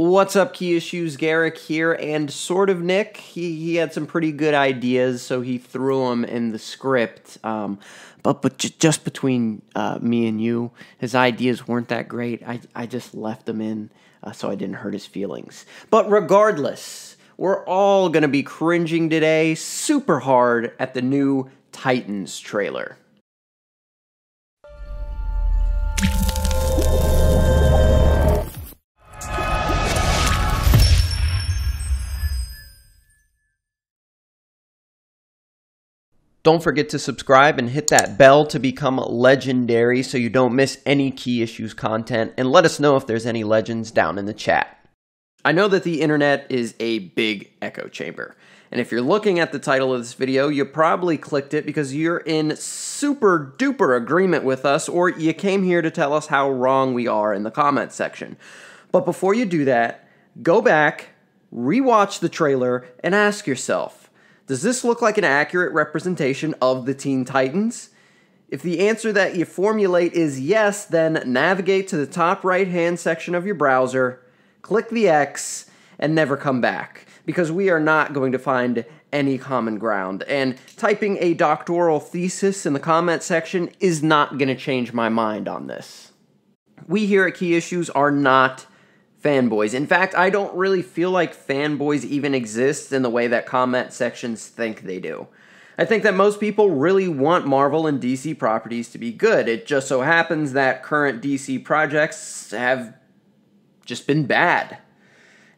What's up, Key Issues? Garrick here, and sort of Nick. He had some pretty good ideas, so he threw them in the script. But just between me and you, his ideas weren't that great. I just left them in so I didn't hurt his feelings. But regardless, we're all going to be cringing today super hard at the new Titans trailer. Don't forget to subscribe and hit that bell to become legendary so you don't miss any Key Issues content, and let us know if there's any legends down in the chat. I know that the internet is a big echo chamber, and if you're looking at the title of this video, you probably clicked it because you're in super duper agreement with us, or you came here to tell us how wrong we are in the comment section. But before you do that, go back, rewatch the trailer, and ask yourself, does this look like an accurate representation of the Teen Titans? If the answer that you formulate is yes, then navigate to the top right-hand section of your browser, click the X, and never come back, because we are not going to find any common ground, and typing a doctoral thesis in the comment section is not going to change my mind on this. We here at Key Issues are not fanboys. In fact, I don't really feel like fanboys even exist in the way that comment sections think they do. I think that most people really want Marvel and DC properties to be good. It just so happens that current DC projects have just been bad.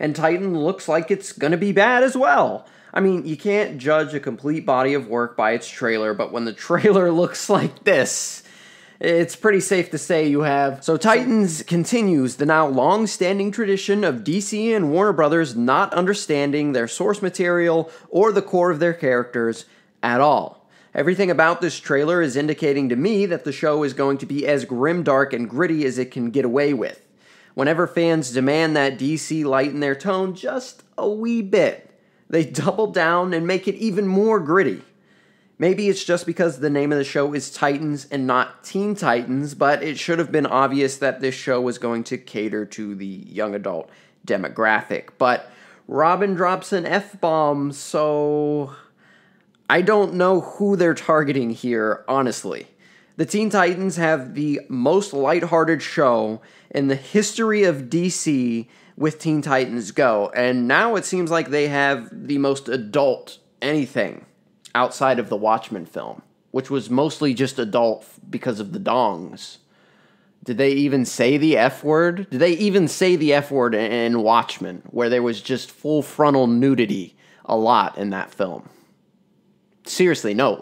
And Titan looks like it's gonna be bad as well. I mean, you can't judge a complete body of work by its trailer, but when the trailer looks like this, it's pretty safe to say you have. So Titans continues the now long-standing tradition of DC and Warner Brothers not understanding their source material or the core of their characters at all. Everything about this trailer is indicating to me that the show is going to be as grimdark and gritty as it can get away with. Whenever fans demand that DC lighten their tone just a wee bit, they double down and make it even more gritty. Maybe it's just because the name of the show is Titans and not Teen Titans, but it should have been obvious that this show was going to cater to the young adult demographic. But Robin drops an F-bomb, so I don't know who they're targeting here, honestly. The Teen Titans have the most lighthearted show in the history of DC with Teen Titans Go, and now it seems like they have the most adult anything outside of the Watchmen film, which was mostly just adult because of the dongs. Did they even say the F word? Did they even say the F word in Watchmen, where there was just full frontal nudity a lot in that film? Seriously, no.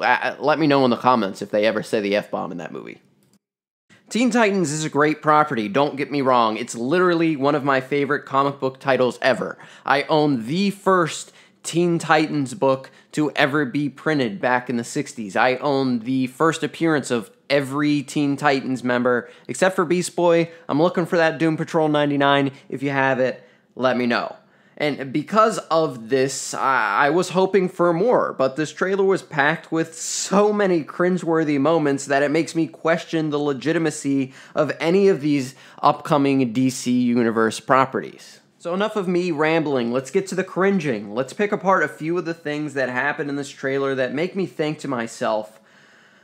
Let me know in the comments if they ever say the F-bomb in that movie. Teen Titans is a great property, don't get me wrong. It's literally one of my favorite comic book titles ever. I own the first Teen Titans book to ever be printed back in the 60s. I own the first appearance of every Teen Titans member, except for Beast Boy. I'm looking for that Doom Patrol 99. If you have it, let me know. And because of this, I was hoping for more, but this trailer was packed with so many cringeworthy moments that it makes me question the legitimacy of any of these upcoming DC Universe properties. So enough of me rambling, let's get to the cringing. Let's pick apart a few of the things that happen in this trailer that make me think to myself,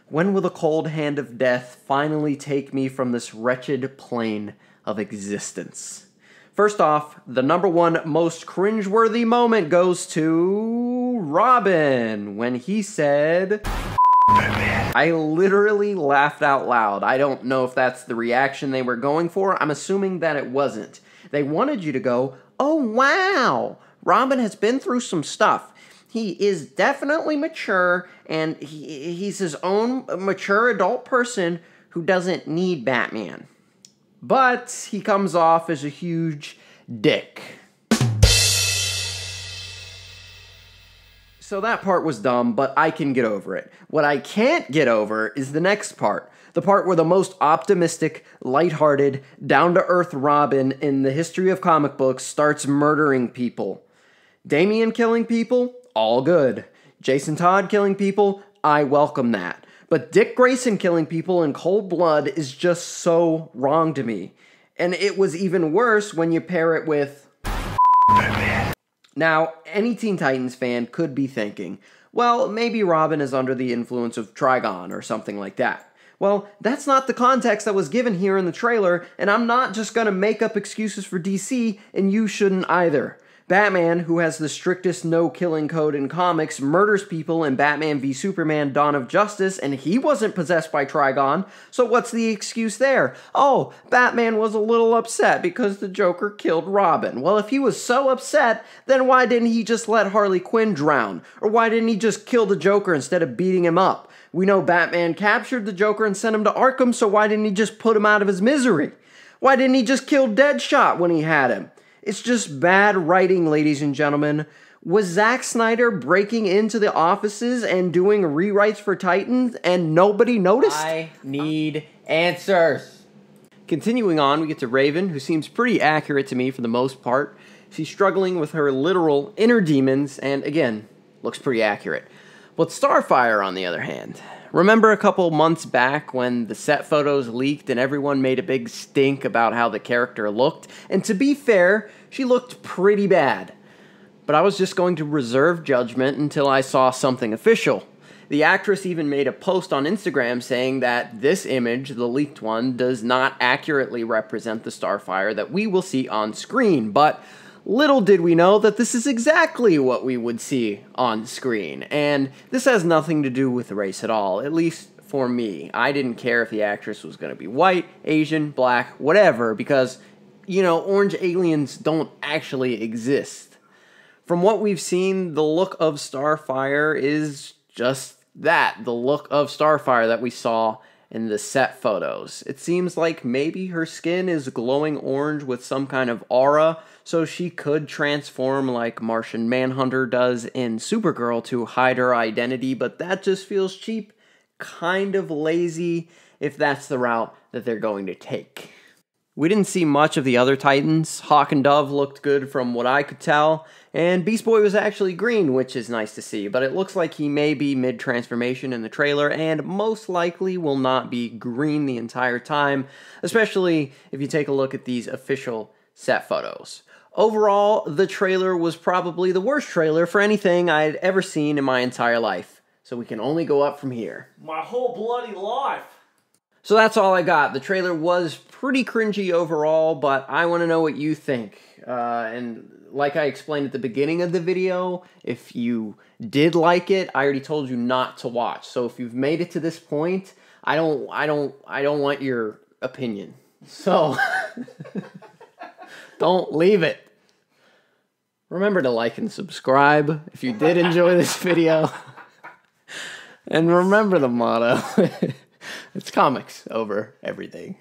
when will the cold hand of death finally take me from this wretched plane of existence? First off, the number one most cringeworthy moment goes to Robin when he said, I literally laughed out loud. I don't know if that's the reaction they were going for. I'm assuming that it wasn't. They wanted you to go, oh wow, Robin has been through some stuff. He is definitely mature, and he's his own mature adult person who doesn't need Batman. But he comes off as a huge dick. So that part was dumb, but I can get over it. What I can't get over is the next part. The part where the most optimistic, lighthearted, down-to-earth Robin in the history of comic books starts murdering people. Damian killing people? All good. Jason Todd killing people? I welcome that. But Dick Grayson killing people in cold blood is just so wrong to me. And it was even worse when you pair it with Now, any Teen Titans fan could be thinking, well, maybe Robin is under the influence of Trigon or something like that. Well, that's not the context that was given here in the trailer, and I'm not just gonna make up excuses for DC, and you shouldn't either. Batman, who has the strictest no-killing code in comics, murders people in Batman v Superman Dawn of Justice, and he wasn't possessed by Trigon, so what's the excuse there? Oh, Batman was a little upset because the Joker killed Robin. Well, if he was so upset, then why didn't he just let Harley Quinn drown? Or why didn't he just kill the Joker instead of beating him up? We know Batman captured the Joker and sent him to Arkham, so why didn't he just put him out of his misery? Why didn't he just kill Deadshot when he had him? It's just bad writing, ladies and gentlemen. Was Zack Snyder breaking into the offices and doing rewrites for Titans and nobody noticed? I need answers. Continuing on, we get to Raven, who seems pretty accurate to me for the most part. She's struggling with her literal inner demons, and again, looks pretty accurate. But Starfire, on the other hand, remember a couple months back when the set photos leaked and everyone made a big stink about how the character looked? And to be fair, she looked pretty bad. But I was just going to reserve judgment until I saw something official. The actress even made a post on Instagram saying that this image, the leaked one, does not accurately represent the Starfire that we will see on screen. But little did we know that this is exactly what we would see on screen. And this has nothing to do with race at all, at least for me. I didn't care if the actress was going to be white, Asian, black, whatever, because, you know, orange aliens don't actually exist. From what we've seen, the look of Starfire is just that, the look of Starfire that we saw in the set photos. It seems like maybe her skin is glowing orange with some kind of aura, so she could transform like Martian Manhunter does in Supergirl to hide her identity, but that just feels cheap, kind of lazy, if that's the route that they're going to take. We didn't see much of the other Titans. Hawk and Dove looked good from what I could tell, and Beast Boy was actually green, which is nice to see, but it looks like he may be mid-transformation in the trailer, and most likely will not be green the entire time, especially if you take a look at these official set photos. Overall, the trailer was probably the worst trailer for anything I'd ever seen in my entire life, so we can only go up from here. My whole bloody life. So that's all I got. The trailer was pretty cringy overall, but I want to know what you think. And like I explained at the beginning of the video, if you did like it, I already told you not to watch. So if you've made it to this point, I don't want your opinion. So don't leave it. Remember to like and subscribe if you did enjoy this video. And remember the motto. It's comics over everything.